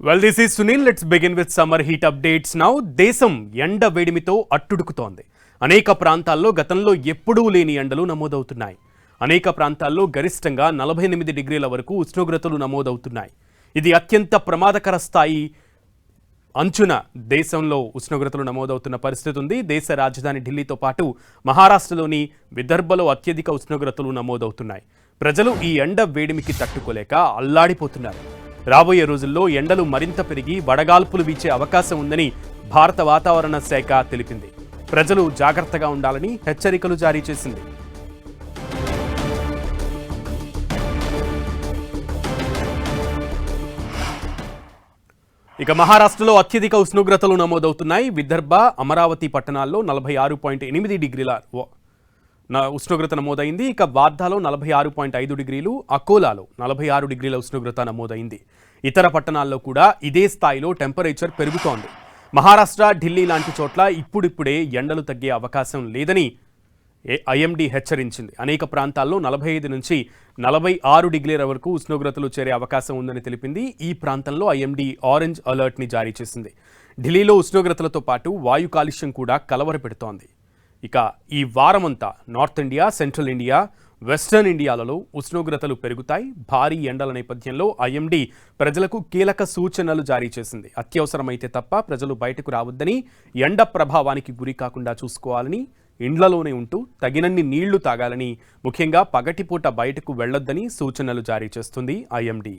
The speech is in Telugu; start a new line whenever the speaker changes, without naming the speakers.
Well, this is Sunil. Let's begin with summer heat updates now. దేశం ఎండ వేడిమితో అట్టుడుకుతోంది. అనేక ప్రాంతాల్లో గతంలో ఎప్పుడూ లేని ఎండలు నమోదవుతున్నాయి. అనేక ప్రాంతాల్లో గరిష్టంగా 48 డిగ్రీల వరకు ఉష్ణోగ్రతలు నమోదవుతున్నాయి. ఇది అత్యంత ప్రమాదకర స్థాయి అంచున దేశంలో ఉష్ణోగ్రతలు నమోదవుతున్న పరిస్థితి ఉంది. దేశ రాజధాని ఢిల్లీతో పాటు మహారాష్ట్రలోని విదర్భలో అత్యధిక ఉష్ణోగ్రతలు నమోదవుతున్నాయి. ప్రజలు ఈ ఎండ వేడిమికి తట్టుకోలేక అల్లాడిపోతున్నారు. రాబోయే రోజుల్లో ఎండలు మరింత పెరిగి వడగాల్పులు వీచే అవకాశం ఉందని భారత వాతావరణ శాఖ తెలిపింది. ప్రజలు జాగ్రత్తగా ఉండాలని హెచ్చరికలు జారీ చేసింది. ఇక మహారాష్ట్రలో అత్యధిక ఉష్ణోగ్రతలు నమోదవుతున్నాయి. విదర్భ, అమరావతి పట్టణాల్లో 46.8 డిగ్రీల ఉష్ణోగ్రత నమోదైంది. ఇక వార్ధాలో 46.5 డిగ్రీలు, అకోలాలో 46 డిగ్రీల ఉష్ణోగ్రత నమోదైంది. ఇతర పట్టణాల్లో కూడా ఇదే స్థాయిలో టెంపరేచర్ పెరుగుతోంది. మహారాష్ట్ర, ఢిల్లీ లాంటి చోట్ల ఇప్పుడిప్పుడే ఎండలు తగ్గే అవకాశం లేదని ఐఎండీ హెచ్చరించింది. అనేక ప్రాంతాల్లో 45 నుంచి 46 డిగ్రీల వరకు ఉష్ణోగ్రతలు చేరే అవకాశం ఉందని తెలిపింది. ఈ ప్రాంతంలో ఐఎండీ ఆరెంజ్ అలర్ట్ని జారీ చేసింది. ఢిల్లీలో ఉష్ణోగ్రతలతో పాటు వాయు కాలుష్యం కూడా కలవరపెడుతోంది. ఇక ఈ వారమంతా north India, central India, western ఇండియాలలో ఉష్ణోగ్రతలు పెరుగుతాయి. భారీ ఎండల నేపథ్యంలో ఐఎండీ ప్రజలకు కీలక సూచనలు జారీ చేసింది. అత్యవసరమైతే తప్ప ప్రజలు బయటకు రావద్దని, ఎండ ప్రభావానికి గురి కాకుండా చూసుకోవాలని, ఇండ్లలోనే ఉంటూ తగినన్ని నీళ్లు తాగాలని, ముఖ్యంగా పగటిపూట బయటకు వెళ్లొద్దని సూచనలు జారీ చేస్తుంది ఐఎండీ.